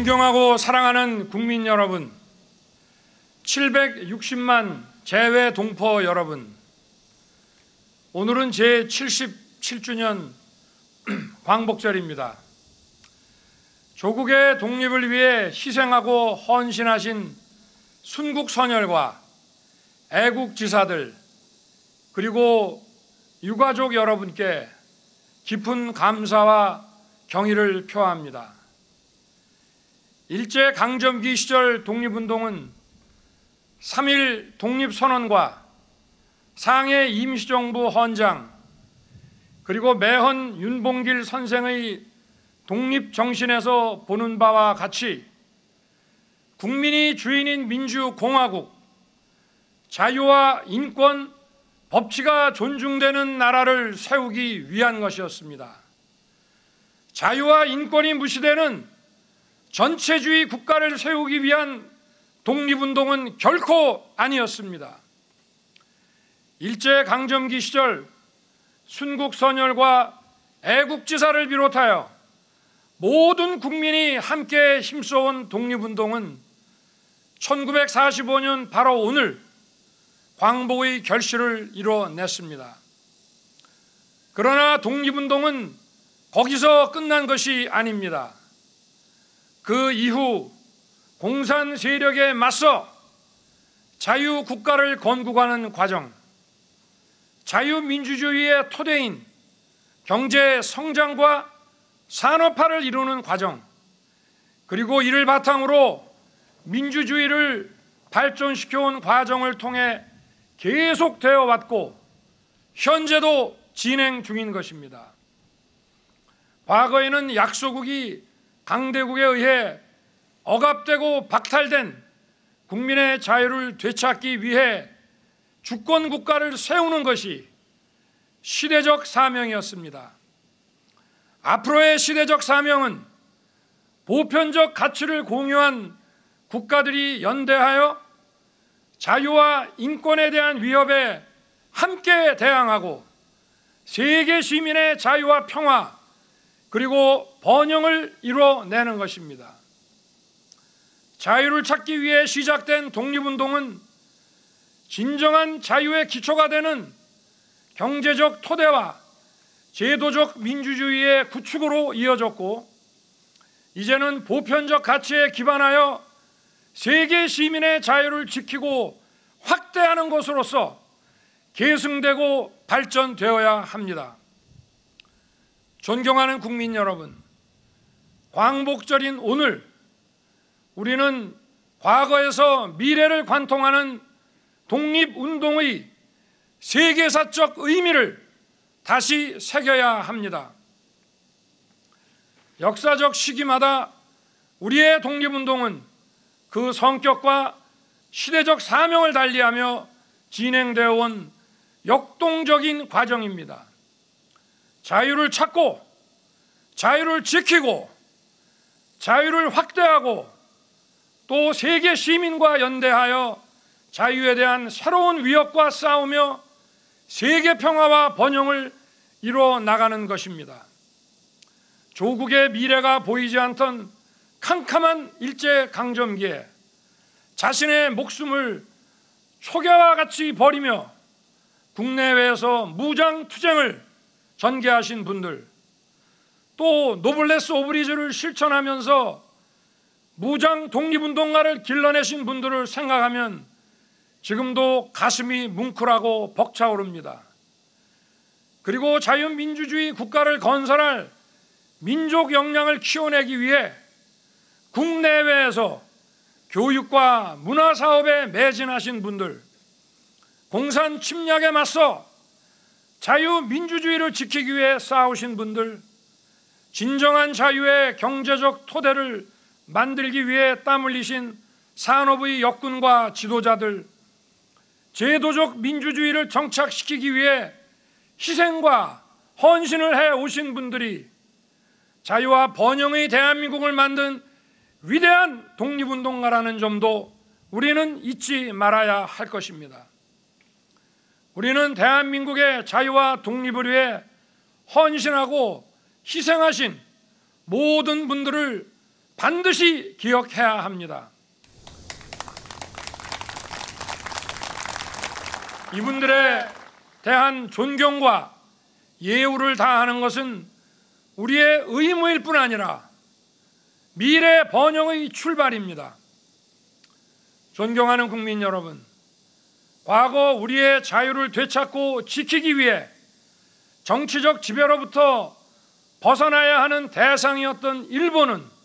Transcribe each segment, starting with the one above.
존경하고 사랑하는 국민 여러분, 760만 재외 동포 여러분, 오늘은 제 77주년 광복절입니다. 조국의 독립을 위해 희생하고 헌신하신 순국선열과 애국지사들 그리고 유가족 여러분께 깊은 감사와 경의를 표합니다. 일제강점기 시절 독립운동은 3.1 독립선언과 상해 임시정부 헌장 그리고 매헌 윤봉길 선생의 독립정신에서 보는 바와 같이 국민이 주인인 민주공화국, 자유와 인권, 법치가 존중되는 나라를 세우기 위한 것이었습니다. 자유와 인권이 무시되는 전체주의 국가를 세우기 위한 독립운동은 결코 아니었습니다. 일제강점기 시절 순국선열과 애국지사를 비롯하여 모든 국민이 함께 힘써온 독립운동은 1945년 바로 오늘 광복의 결실을 이뤄냈습니다. 그러나 독립운동은 거기서 끝난 것이 아닙니다. 그 이후 공산 세력에 맞서 자유국가를 건국하는 과정, 자유민주주의의 토대인 경제 성장과 산업화를 이루는 과정, 그리고 이를 바탕으로 민주주의를 발전시켜온 과정을 통해 계속되어 왔고 현재도 진행 중인 것입니다. 과거에는 약소국이 강대국에 의해 억압되고 박탈된 국민의 자유를 되찾기 위해 주권국가를 세우는 것이 시대적 사명이었습니다. 앞으로의 시대적 사명은 보편적 가치를 공유한 국가들이 연대하여 자유와 인권에 대한 위협에 함께 대항하고 세계 시민의 자유와 평화 그리고 번영을 이뤄내는 것입니다. 자유를 찾기 위해 시작된 독립운동은 진정한 자유의 기초가 되는 경제적 토대와 제도적 민주주의의 구축으로 이어졌고 이제는 보편적 가치에 기반하여 세계 시민의 자유를 지키고 확대하는 것으로서 계승되고 발전되어야 합니다. 존경하는 국민 여러분, 광복절인 오늘 우리는 과거에서 미래를 관통하는 독립운동의 세계사적 의미를 다시 새겨야 합니다. 역사적 시기마다 우리의 독립운동은 그 성격과 시대적 사명을 달리하며 진행되어 온 역동적인 과정입니다. 자유를 찾고 자유를 지키고 자유를 확대하고 또 세계 시민과 연대하여 자유에 대한 새로운 위협과 싸우며 세계 평화와 번영을 이뤄 나가는 것입니다. 조국의 미래가 보이지 않던 캄캄한 일제강점기에 자신의 목숨을 초계와 같이 버리며 국내외에서 무장투쟁을 전개하신 분들, 또 노블레스 오브리주를 실천하면서 무장 독립운동가를 길러내신 분들을 생각하면 지금도 가슴이 뭉클하고 벅차오릅니다. 그리고 자유민주주의 국가를 건설할 민족 역량을 키워내기 위해 국내외에서 교육과 문화사업에 매진하신 분들, 공산 침략에 맞서 자유민주주의를 지키기 위해 싸우신 분들, 진정한 자유의 경제적 토대를 만들기 위해 땀 흘리신 산업의 역군과 지도자들, 제도적 민주주의를 정착시키기 위해 희생과 헌신을 해 오신 분들이 자유와 번영의 대한민국을 만든 위대한 독립운동가라는 점도 우리는 잊지 말아야 할 것입니다. 우리는 대한민국의 자유와 독립을 위해 헌신하고 희생하신 모든 분들을 반드시 기억해야 합니다. 이분들에 대한 존경과 예우를 다하는 것은 우리의 의무일 뿐 아니라 미래 번영의 출발입니다. 존경하는 국민 여러분, 과거 우리의 자유를 되찾고 지키기 위해 정치적 지배로부터 벗어나야 하는 대상이었던 일본은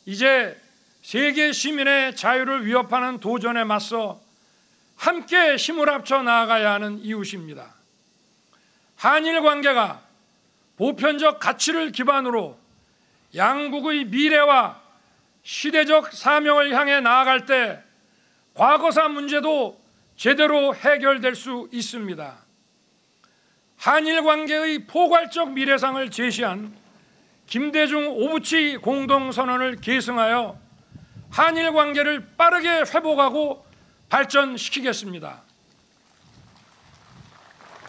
이제 세계 시민의 자유를 위협하는 도전에 맞서 함께 힘을 합쳐 나아가야 하는 이웃입니다. 한일 관계가 보편적 가치를 기반으로 양국의 미래와 시대적 사명을 향해 나아갈 때 과거사 문제도 제대로 해결될 수 있습니다. 한일 관계의 포괄적 미래상을 제시한 김대중 오부치 공동선언을 계승하여 한일 관계를 빠르게 회복하고 발전시키겠습니다.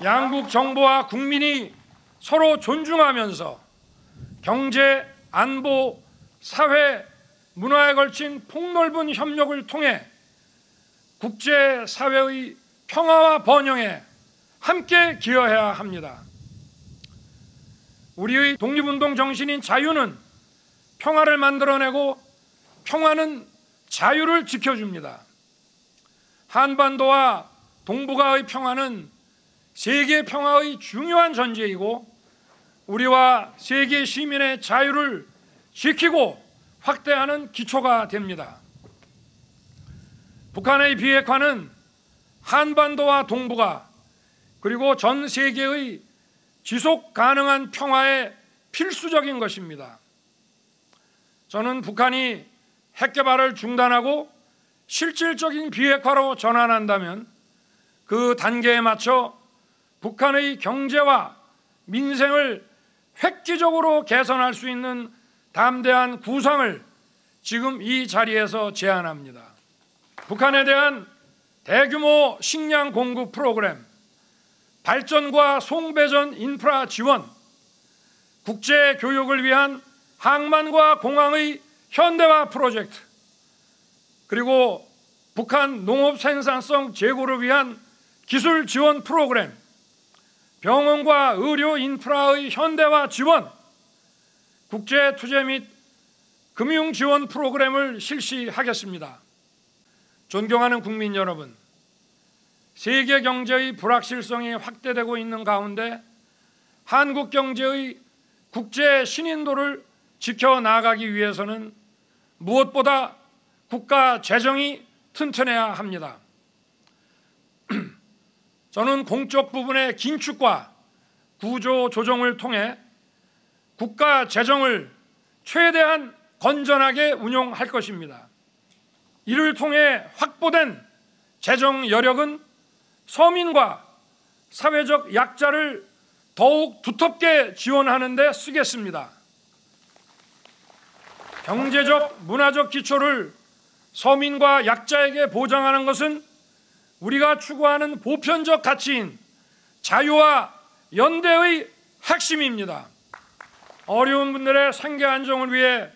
양국 정부와 국민이 서로 존중하면서 경제, 안보, 사회, 문화에 걸친 폭넓은 협력을 통해 국제사회의 평화와 번영에 함께 기여해야 합니다. 우리의 독립운동 정신인 자유는 평화를 만들어내고 평화는 자유를 지켜줍니다. 한반도와 동북아의 평화는 세계 평화의 중요한 전제이고 우리와 세계 시민의 자유를 지키고 확대하는 기초가 됩니다. 북한의 비핵화는 한반도와 동북아 그리고 전 세계의 지속 가능한 평화에 필수적인 것입니다. 저는 북한이 핵 개발을 중단하고 실질적인 비핵화로 전환한다면 그 단계에 맞춰 북한의 경제와 민생을 획기적으로 개선할 수 있는 담대한 구상을 지금 이 자리에서 제안합니다. 북한에 대한 대규모 식량 공급 프로그램, 발전과 송배전 인프라 지원, 국제 교육을 위한 항만과 공항의 현대화 프로젝트, 그리고 북한 농업 생산성 제고를 위한 기술 지원 프로그램, 병원과 의료 인프라의 현대화 지원, 국제 투자 및 금융 지원 프로그램을 실시하겠습니다. 존경하는 국민 여러분, 세계 경제의 불확실성이 확대되고 있는 가운데 한국 경제의 국제 신인도를 지켜나가기 위해서는 무엇보다 국가 재정이 튼튼해야 합니다. 저는 공적 부분의 긴축과 구조 조정을 통해 국가 재정을 최대한 건전하게 운용할 것입니다. 이를 통해 확보된 재정 여력은 서민과 사회적 약자를 더욱 두텁게 지원하는 데 쓰겠습니다. 경제적, 문화적 기초를 서민과 약자에게 보장하는 것은 우리가 추구하는 보편적 가치인 자유와 연대의 핵심입니다. 어려운 분들의 생계 안정을 위해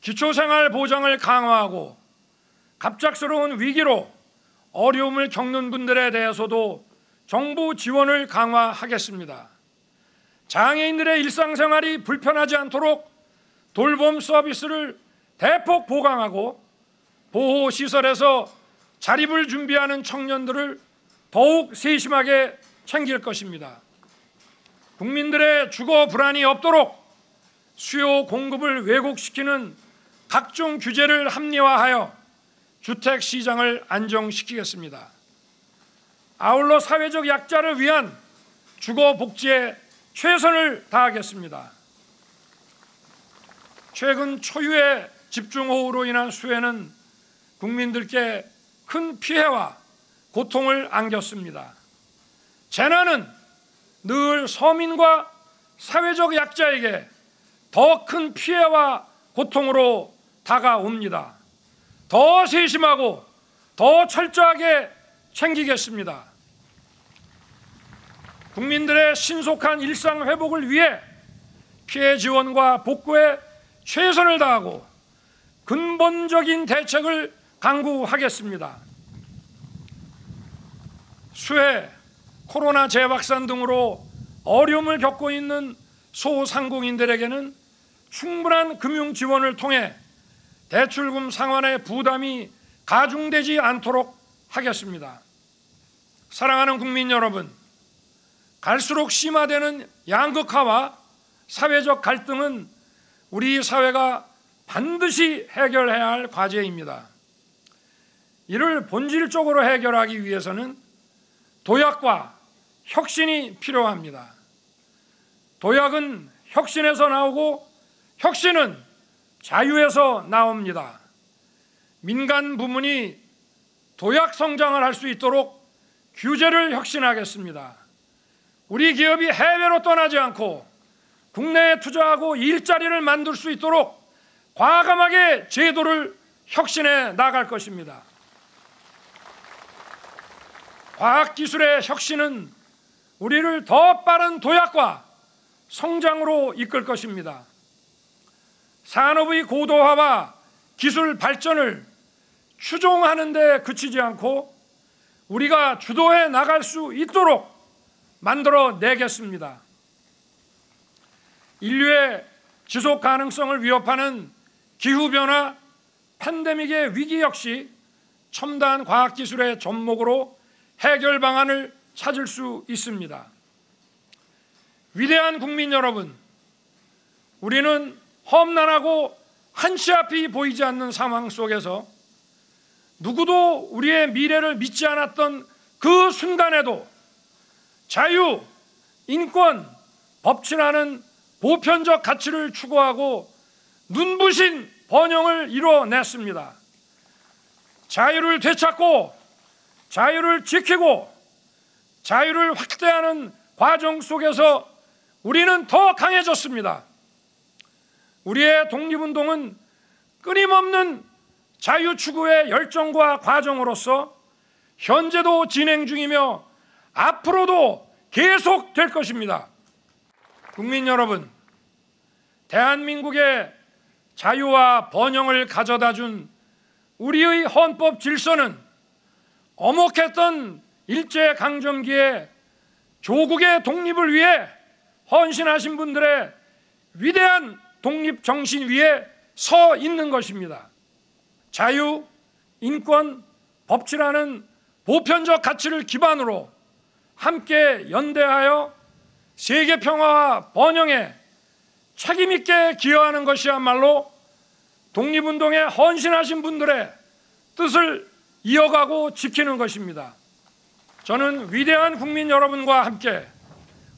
기초생활 보장을 강화하고 갑작스러운 위기로 어려움을 겪는 분들에 대해서도 정부 지원을 강화하겠습니다. 장애인들의 일상생활이 불편하지 않도록 돌봄 서비스를 대폭 보강하고 보호시설에서 자립을 준비하는 청년들을 더욱 세심하게 챙길 것입니다. 국민들의 주거 불안이 없도록 수요 공급을 왜곡시키는 각종 규제를 합리화하여 주택 시장을 안정시키겠습니다. 아울러 사회적 약자를 위한 주거 복지에 최선을 다하겠습니다. 최근 초유의 집중호우로 인한 수해는 국민들께 큰 피해와 고통을 안겼습니다. 재난은 늘 서민과 사회적 약자에게 더 큰 피해와 고통으로 다가옵니다. 더 세심하고 더 철저하게 챙기겠습니다. 국민들의 신속한 일상 회복을 위해 피해 지원과 복구에 최선을 다하고 근본적인 대책을 강구하겠습니다. 수해, 코로나 재확산 등으로 어려움을 겪고 있는 소상공인들에게는 충분한 금융 지원을 통해 대출금 상환의 부담이 가중되지 않도록 하겠습니다. 사랑하는 국민 여러분, 갈수록 심화되는 양극화와 사회적 갈등은 우리 사회가 반드시 해결해야 할 과제입니다. 이를 본질적으로 해결하기 위해서는 도약과 혁신이 필요합니다. 도약은 혁신에서 나오고 혁신은 자유에서 나옵니다. 민간 부문이 도약 성장을 할 수 있도록 규제를 혁신하겠습니다. 우리 기업이 해외로 떠나지 않고 국내에 투자하고 일자리를 만들 수 있도록 과감하게 제도를 혁신해 나갈 것입니다. 과학기술의 혁신은 우리를 더 빠른 도약과 성장으로 이끌 것입니다. 산업의 고도화와 기술 발전을 추종하는 데 그치지 않고 우리가 주도해 나갈 수 있도록 만들어내겠습니다. 인류의 지속 가능성을 위협하는 기후변화, 팬데믹의 위기 역시 첨단 과학기술의 접목으로 해결 방안을 찾을 수 있습니다. 위대한 국민 여러분, 우리는 험난하고 한치 앞이 보이지 않는 상황 속에서 누구도 우리의 미래를 믿지 않았던 그 순간에도 자유, 인권, 법치라는 보편적 가치를 추구하고 눈부신 번영을 이뤄냈습니다. 자유를 되찾고 자유를 지키고 자유를 확대하는 과정 속에서 우리는 더 강해졌습니다. 우리의 독립운동은 끊임없는 자유 추구의 열정과 과정으로서 현재도 진행 중이며 앞으로도 계속될 것입니다. 국민 여러분, 대한민국의 자유와 번영을 가져다준 우리의 헌법 질서는 엄혹했던 일제강점기에 조국의 독립을 위해 헌신하신 분들의 위대한 독립정신 위에 서 있는 것입니다. 자유, 인권, 법치라는 보편적 가치를 기반으로 함께 연대하여 세계 평화와 번영에 책임있게 기여하는 것이야말로 독립운동에 헌신하신 분들의 뜻을 이어가고 지키는 것입니다. 저는 위대한 국민 여러분과 함께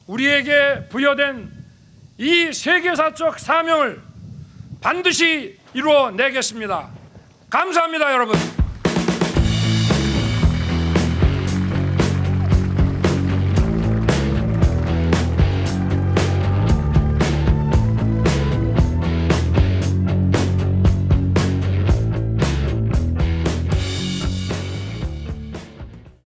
우리에게 부여된 이 세계사적 사명을 반드시 이루어내겠습니다. 감사합니다, 여러분.